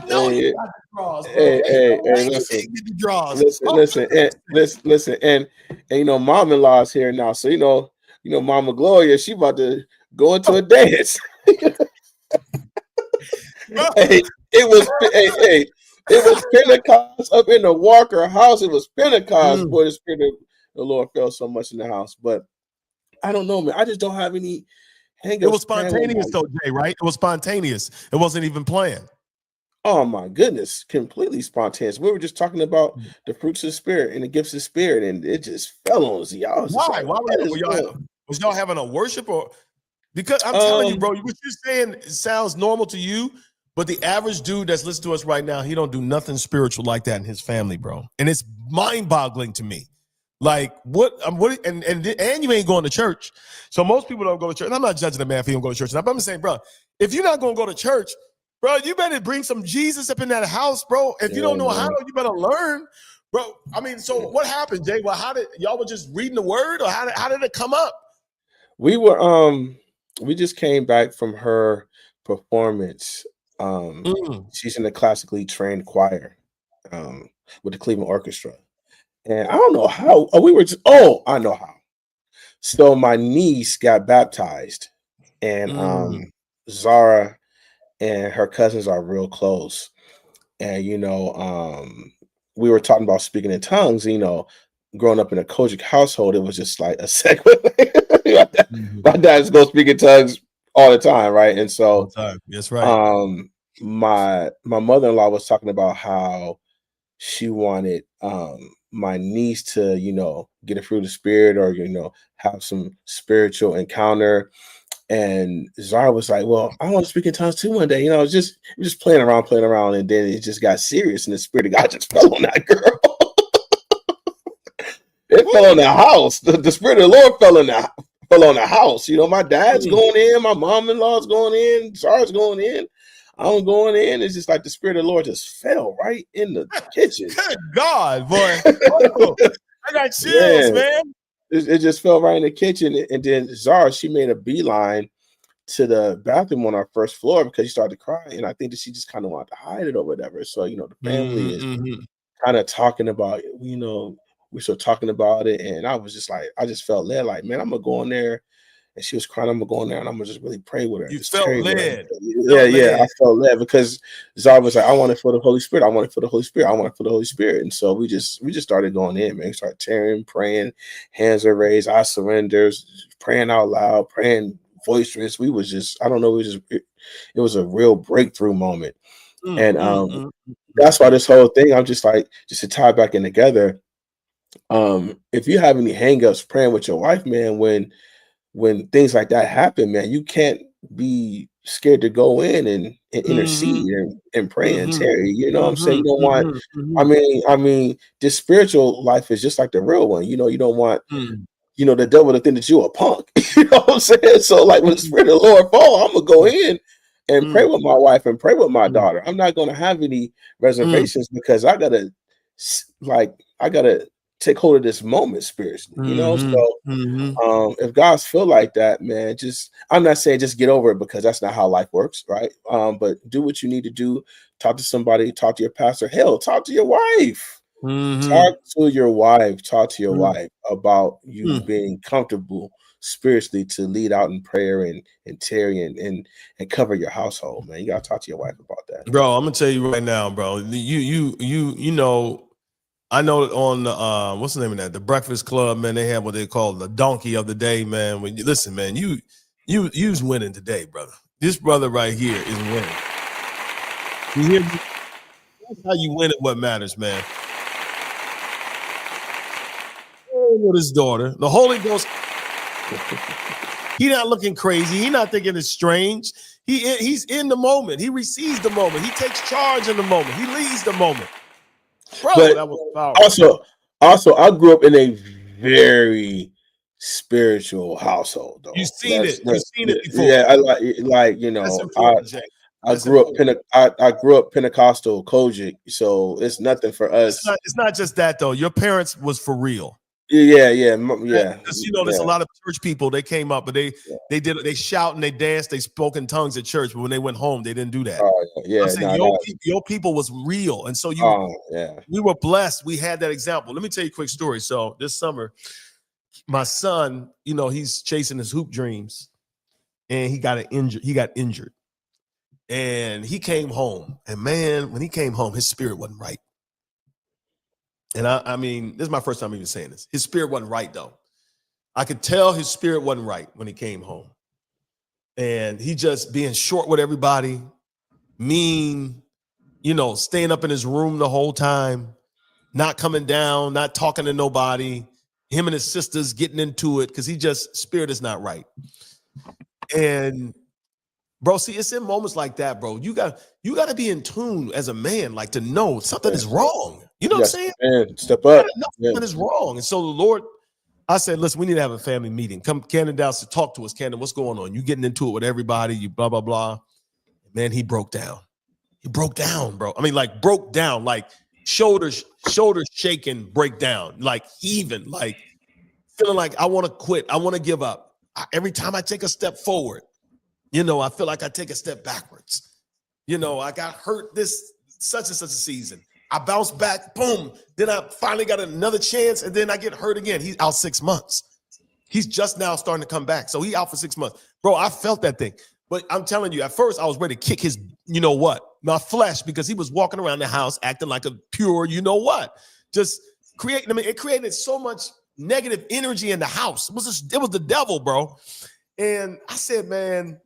Speaker 1: know you got the draws, bro.
Speaker 3: Listen. And you know, mom-in-law's here now. So, you know, Mama Gloria, she about to go into a dance. It was Pentecost up in the Walker house. It was Pentecost where the Spirit of the Lord fell so much in the house. But I don't know, man. I just don't have any hang-ups.
Speaker 1: It was spontaneous, though, Jay, right? It was spontaneous. It wasn't even planned.
Speaker 3: Oh, my goodness. Completely spontaneous. We were just talking about the fruits of the Spirit and the gifts of the Spirit, and it just fell on us. Y'all.
Speaker 1: Why? Was y'all having a worship? Or because I'm telling you, bro, what you're saying sounds normal to you. But the average dude that's listening to us right now, he don't do nothing spiritual like that in his family, bro. And it's mind-boggling to me. Like, and you ain't going to church. So most people don't go to church. And I'm not judging a man if he don't go to church. But I'm saying, bro, if you're not going to go to church, bro, you better bring some Jesus up in that house, bro. If you don't know how, you better learn. Bro, I mean, so what happened, Jay? Well, y'all were just reading the word, or how did it come up?
Speaker 3: We were, we just came back from her performance. She's in the classically trained choir with the Cleveland Orchestra, and I don't know how. I know how. So my niece got baptized, and Zara and her cousins are real close, and you know, we were talking about speaking in tongues. You know, growing up in a Kojic household, it was just like a segue. My dad's go speak in tongues all the time, right? And so
Speaker 1: that's right.
Speaker 3: My mother-in-law was talking about how she wanted my niece to, you know, get a fruit of the Spirit, or, you know, have some spiritual encounter. And Zara was like, well, I want to speak in tongues too one day. You know, just playing around, and then it just got serious, and the Spirit of God just fell on that girl. It fell on the house. The Spirit of the Lord fell on the house. You know, my dad's going in, my mom-in-law's going in, Zara's going in, I'm going in. It's just like the Spirit of the Lord just fell right in the kitchen.
Speaker 1: Good God, boy. I got chills, man.
Speaker 3: It just fell right in the kitchen. And then Zara, she made a beeline to the bathroom on our first floor because she started to cry. And I think that she just kind of wanted to hide it or whatever. So, you know, the family is kind of talking about, you know, we're still talking about it. And I was just like, I just felt led, like, man, I'm going to go in there and she was crying. I'm gonna go in there and I'm gonna just really pray with her.
Speaker 1: You
Speaker 3: Just
Speaker 1: felt
Speaker 3: tarry with her.
Speaker 1: led.
Speaker 3: Yeah, I felt led because Zara was like, I want it for the Holy Spirit. I want it for the Holy Spirit. I want it for the Holy Spirit. And so we just started going in, man. We started tearing, praying, hands are raised, I surrenders, praying out loud, praying boisterous. We was just, I don't know, it was a real breakthrough moment. And that's why this whole thing, I'm just like, just to tie back in together. If you have any hangups praying with your wife, man, when things like that happen, man, you can't be scared to go in and intercede and pray and tarry. You know what I'm saying? You don't want, I mean, this spiritual life is just like the real one. You know, you don't want, you know, the devil to think that you a punk. You know what I'm saying? So like when the Spirit of the Lord fall, I'm gonna go in and pray with my wife and pray with my daughter. I'm not gonna have any reservations because I gotta take hold of this moment spiritually, you know. So if guys feel like that, man, I'm not saying just get over it because that's not how life works, right? But do what you need to do. Talk to somebody, talk to your pastor, hell, talk to your wife. Talk to your wife about you being comfortable spiritually to lead out in prayer and tarry and cover your household, man. You gotta talk to your wife about that.
Speaker 1: Bro, I'm gonna tell you right now, bro. You know, I know on the what's the name of that? The Breakfast Club, man. They have what they call the donkey of the day, man. When you listen, man, you's winning today, brother. This brother right here is winning. You hear me? That's how you win at what matters, man. With his daughter, the Holy Ghost. He not looking crazy. He not thinking it's strange. He's in the moment. He receives the moment. He takes charge in the moment. He leads the moment. Bro,
Speaker 3: but
Speaker 1: that was powerful.
Speaker 3: Also, I grew up in a very spiritual household. Though
Speaker 1: You've seen it before.
Speaker 3: Yeah, I like you know. I grew up Pentecostal Kojic, so it's nothing for us.
Speaker 1: It's not just that though. Your parents was for real.
Speaker 3: Yeah.
Speaker 1: Because you know, there's a lot of church people. They came up, but they shout and they danced, they spoke in tongues at church. But when they went home, they didn't do that. I'm saying your people was real, and so we were blessed. We had that example. Let me tell you a quick story. So this summer, my son, you know, he's chasing his hoop dreams, and he got injured, and he came home. And man, when he came home, his spirit wasn't right. And I mean, this is my first time even saying this. His spirit wasn't right, though. I could tell his spirit wasn't right when he came home. And he just being short with everybody, mean, you know, staying up in his room the whole time, not coming down, not talking to nobody, him and his sisters getting into it because spirit is not right. And bro, see, it's in moments like that, bro. You got to be in tune as a man, like to know something is wrong. You know what I'm saying?
Speaker 3: Man, step up.
Speaker 1: Something is wrong. And so the Lord, I said, listen, we need to have a family meeting. Come, Cannon Downs, to talk to us. Cannon, what's going on? You getting into it with everybody, you blah, blah, blah. Man, he broke down. He broke down, bro. I mean, like broke down, like shoulders shaking, break down, like heaving, like feeling like I want to quit. I want to give up. Every time I take a step forward, you know, I feel like I take a step backwards. You know, I got hurt this such and such a season. I bounce back, boom. Then I finally got another chance, and then I get hurt again. He's out 6 months. He's just now starting to come back. So he out for 6 months. Bro, I felt that thing. But I'm telling you, at first I was ready to kick his, you know what, my flesh, because he was walking around the house acting like a pure, you know what, just creating. I mean, it created so much negative energy in the house. It was the devil, bro. And I said, man,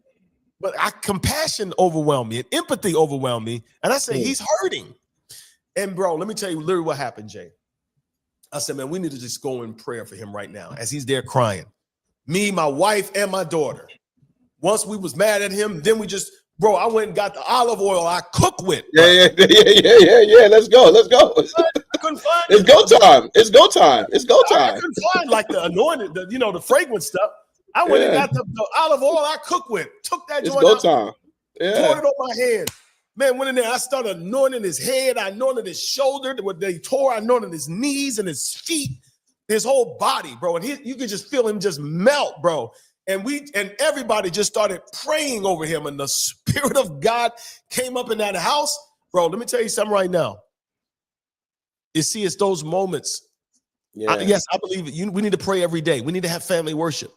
Speaker 1: but compassion overwhelmed me and empathy overwhelmed me. And I said, he's hurting. And bro, let me tell you literally what happened, Jay. I said, man, we need to just go in prayer for him right now as he's there crying. Me, my wife, and my daughter. Once we was mad at him, then we just, bro, I went and got the olive oil I cook with.
Speaker 3: Yeah. Let's go.
Speaker 1: I couldn't find it.
Speaker 3: It's go time.
Speaker 1: I couldn't find like the anointed, the fragrance stuff. I went and got the olive oil I cook with. Took that joint out. It's go time. Yeah. Poured it on my hand. Man, went in there. I started anointing his head. I anointed his shoulder. I anointed his knees and his feet, his whole body, bro. And you could just feel him just melt, bro. And everybody just started praying over him. And the Spirit of God came up in that house. Bro, let me tell you something right now. It's those moments. Yeah. Yes, I believe it. We need to pray every day. We need to have family worship.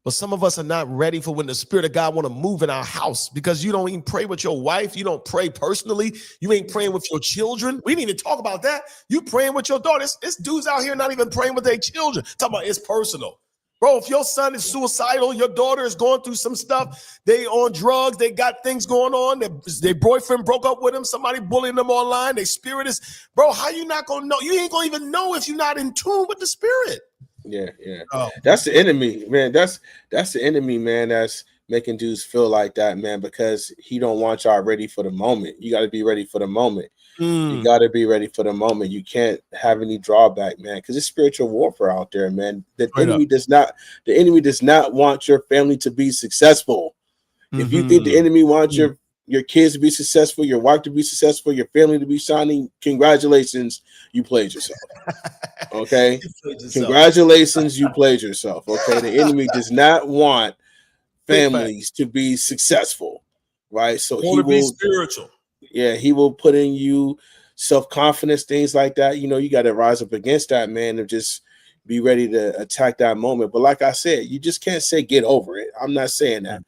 Speaker 1: But some of us are not ready for when the Spirit of God want to move in our house because you don't even pray with your wife. You don't pray personally. You ain't praying with your children. We didn't even talk about that. You praying with your daughter. It's dudes out here not even praying with their children. Talking about it's personal. Bro, if your son is suicidal, your daughter is going through some stuff, they on drugs, they got things going on, their boyfriend broke up with them, somebody bullying them online, their spirit is, bro, how you not going to know? You ain't going to even know if you're not in tune with the Spirit.
Speaker 3: Yeah.
Speaker 1: Oh.
Speaker 3: That's the enemy, man. That's the enemy, man. That's making dudes feel like that, man, because he don't want y'all ready for the moment. You got to be ready for the moment. You got to be ready for the moment. You can't have any drawback, man, because it's spiritual warfare out there, man. The enemy does not want your family to be successful. If you think the enemy wants your kids to be successful, your wife to be successful, your family to be shining, congratulations, you played yourself. Okay? Congratulations, you played yourself. Okay? The enemy does not want families to be successful, right? So he will
Speaker 1: be spiritual.
Speaker 3: Yeah, he will put in you self-confidence, things like that. You know, you got to rise up against that, man, and just be ready to attack that moment. But like I said, you just can't say get over it. I'm not saying that.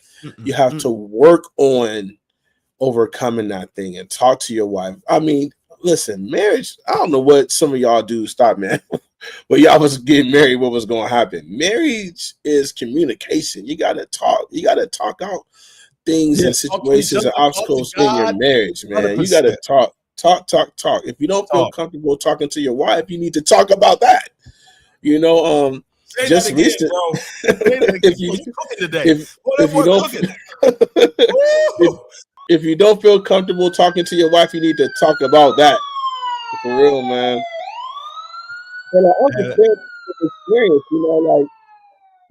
Speaker 3: You have to work on overcoming that thing and talk to your wife. I mean, listen, marriage, I don't know what some of y'all do. Stop, man. But y'all was getting married, what was going to happen? Marriage is communication. You got to talk. You got to talk out things and situations and obstacles in your marriage, man. 100%. You got to talk. If you don't feel comfortable talking to your wife, you need to talk about that. You know, just recently, if you don't feel comfortable talking to your wife, you need to talk about that. For real, man. And I understand the experience, you know, like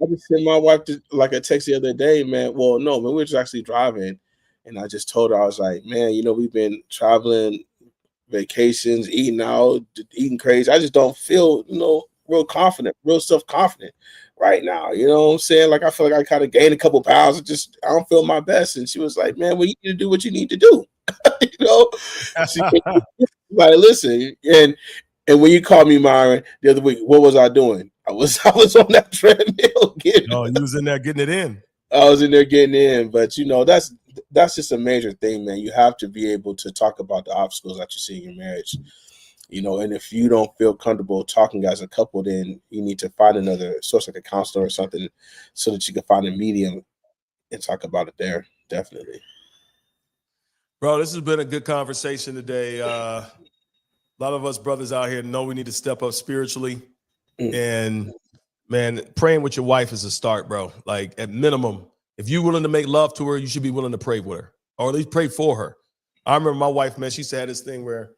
Speaker 3: I just sent my wife a text the other day, man. Well, no, man, we were just actually driving, and I just told her, I was like, man, you know, we've been traveling, vacations, eating out, eating crazy. I just don't feel, you know, real confident, real self-confident right now. You know what I'm saying? Like I feel like I kind of gained a couple pounds. I don't feel my best. And she was like, man, well, you need to do what you need to do. You know, like, listen, and when you called me, Myron, the other week, what was I doing? I was on that treadmill.
Speaker 1: You was in there getting it in.
Speaker 3: I was in there getting in, but you know, that's just a major thing, man. You have to be able to talk about the obstacles that you see in your marriage. You know, and if you don't feel comfortable talking as a couple, then you need to find another source, like a counselor or something, so that you can find a medium and talk about it there. Definitely.
Speaker 1: Bro, this has been a good conversation today. A lot of us brothers out here know we need to step up spiritually. And, man, praying with your wife is a start, bro. Like, at minimum, if you're willing to make love to her, you should be willing to pray with her, or at least pray for her. I remember my wife, man, she said this thing where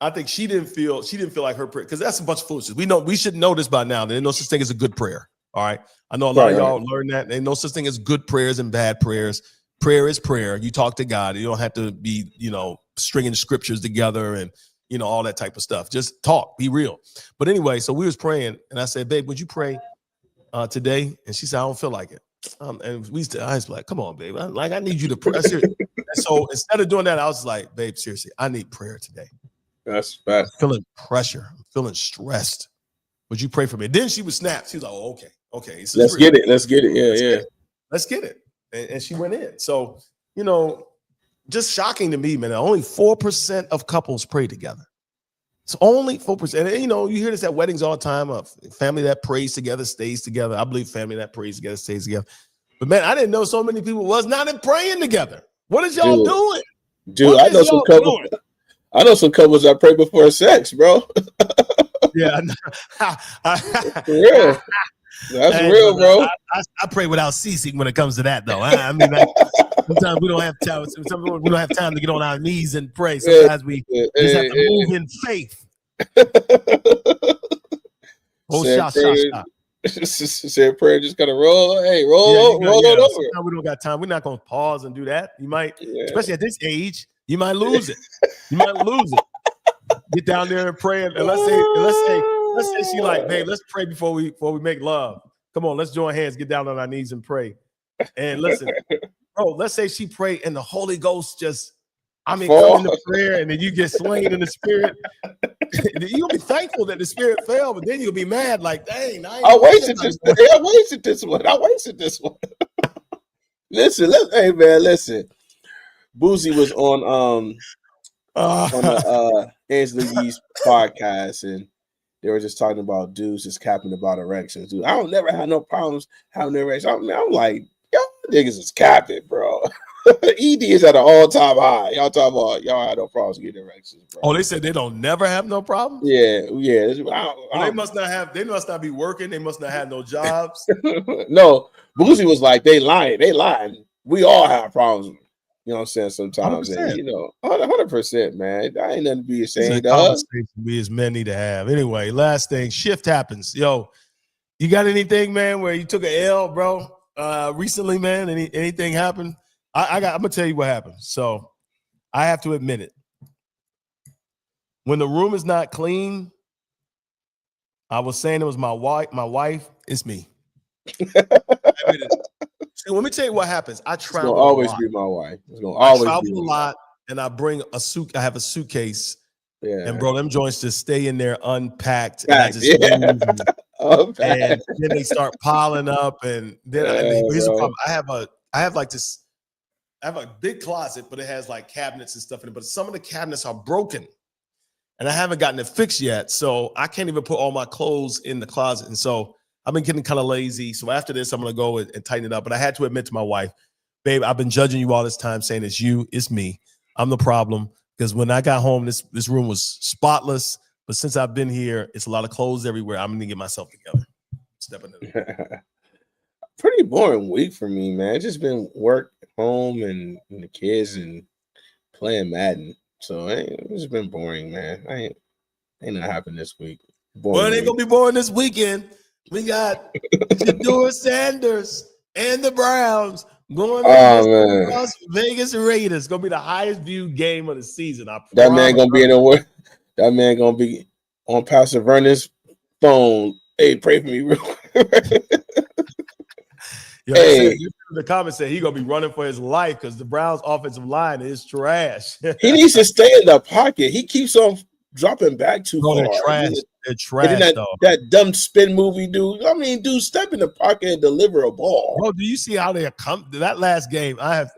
Speaker 1: I think she didn't feel like her prayer, because that's a bunch of foolishness. We should know this by now. There's no such thing as a good prayer. All right. I know a lot of y'all learn that. There's no such thing as good prayers and bad prayers. Prayer is prayer. You talk to God. You don't have to be, you know, stringing scriptures together and, you know, all that type of stuff. Just talk, be real. But anyway, so we was praying, and I said, babe, would you pray today? And she said, I don't feel like it. And I was like, come on, babe. I need you to pray. So instead of doing that, I was like, babe, seriously, I need prayer today.
Speaker 3: That's fast.
Speaker 1: I'm feeling pressure. I'm feeling stressed. Would you pray for me? Then she would snap. She was like, oh, okay.
Speaker 3: Let's get it. Yeah.
Speaker 1: Let's get it. And she went in. So, you know, just shocking to me, man. Only 4% of couples pray together. It's only 4%. And, you know, you hear this at weddings all the time. A family that prays together stays together. I believe family that prays together stays together. But, man, I didn't know so many people was not in praying together. What is y'all doing?
Speaker 3: Dude, I know some couples. I know some couples that pray before sex, bro.
Speaker 1: Yeah.
Speaker 3: For real. That's real, bro.
Speaker 1: I pray without ceasing when it comes to that, though. I mean, sometimes we don't have time. Sometimes we don't have time to get on our knees and pray. Sometimes we just have to move in faith.
Speaker 3: Say prayer, just gotta roll. Hey, roll on over.
Speaker 1: We don't got time. We're not gonna pause and do that. You might, especially at this age, you might lose it. Get down there and pray, and let's say she like, babe, let's pray before we make love. Come on, let's join hands, get down on our knees and pray. And listen, bro, let's say she prayed and the Holy Ghost come into prayer, and then you get slain in the spirit. You'll be thankful that the spirit fell, but then you'll be mad, like, dang,
Speaker 3: I wasted this one. I wasted this one. Listen, hey man, listen. Boosie was on Angela Yee's podcast, and they were just talking about dudes just capping about erections. Dude, I don't never have no problems having an erection. I'm like, y'all niggas is capping, bro. ED is at an all-time high. Y'all talking about y'all had no problems getting erections, bro.
Speaker 1: Oh, they said they don't never have no problems?
Speaker 3: Yeah.
Speaker 1: They must not be working. They must not have no jobs.
Speaker 3: No, Boosie was like, they lying. We all have problems. You know what I'm saying? Sometimes, and, 100%, man. I ain't nothing to be ashamed of.
Speaker 1: Conversation we as men need to have. Anyway, last thing, shift happens. Yo, you got anything, man, where you took an L, bro? Recently, man, anything happened? I'm gonna tell you what happened. So I have to admit it. When the room is not clean, I was saying it was my wife, it's me. See, let me tell you what happens. I travel.
Speaker 3: It's gonna always be my wife. It's gonna
Speaker 1: always travel a lot, and I bring a suit. I have a suitcase.
Speaker 3: Yeah.
Speaker 1: And bro, them joints just stay in there unpacked. And I just move and then they start piling up, and then here's the problem. I have a big closet, but it has like cabinets and stuff in it. But some of the cabinets are broken, and I haven't gotten it fixed yet. So I can't even put all my clothes in the closet. And so I've been getting kind of lazy. So after this, I'm gonna go and tighten it up. But I had to admit to my wife, babe, I've been judging you all this time, saying it's you, it's me. I'm the problem. Because when I got home, this room was spotless. But since I've been here, it's a lot of clothes everywhere. I'm gonna get myself together. Stepping in.
Speaker 3: Pretty boring week for me, man. It's just been work, home, and the kids and playing Madden. So it's been boring, man. Ain't nothing happened this week.
Speaker 1: Well, it ain't gonna be boring this weekend. We got Shedeur Sanders and the Browns going against the Las Vegas Raiders. Gonna be the highest viewed game of the season.
Speaker 3: That man gonna be That man gonna be on Pastor Vernon's phone. Hey, pray for me real quick.
Speaker 1: Hey, the comments say he gonna be running for his life because the Browns' offensive line is trash.
Speaker 3: He needs to stay in the pocket. He keeps on dropping back too far.
Speaker 1: They're trash.
Speaker 3: That dumb spin movie, dude. I mean, dude, step in the pocket and deliver a ball.
Speaker 1: Bro, do you see how they come that last game? That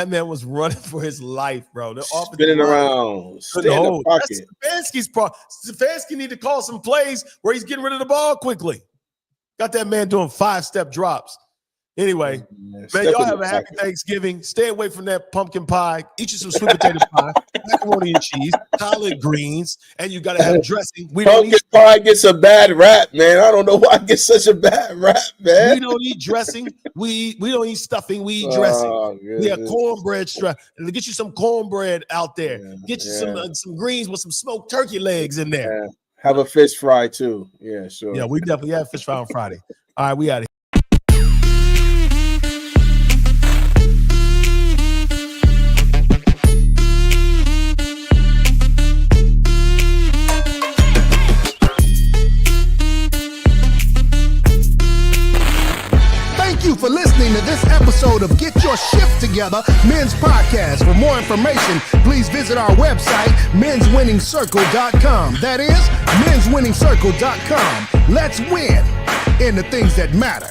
Speaker 1: man was running for his life, bro. They're
Speaker 3: spinning around. Stay in the pocket.
Speaker 1: That's Stefanski's problem. Stefanski need to call some plays where he's getting rid of the ball quickly. Got that man doing 5-step drops. Anyway, man, y'all have a happy Thanksgiving. Stay away from that pumpkin pie. Eat you some sweet potato pie, macaroni and cheese, collard greens, and you got to have dressing.
Speaker 3: Pumpkin pie gets a bad rap, man. I don't know why it gets such a bad rap, man.
Speaker 1: We don't eat dressing. We don't eat stuffing. We eat dressing. Yeah, cornbread. Get you some cornbread out there. Get you some greens with some smoked turkey legs in there.
Speaker 3: Yeah. Have a fish fry too. Yeah, sure.
Speaker 1: Yeah, we definitely have fish fry on Friday. All right, we out of here.
Speaker 2: For listening to this episode of Get Your Shift Together Men's Podcast. For more information, please visit our website, menswinningscircle.com. That is, menswinningscircle.com. Let's win in the things that matter.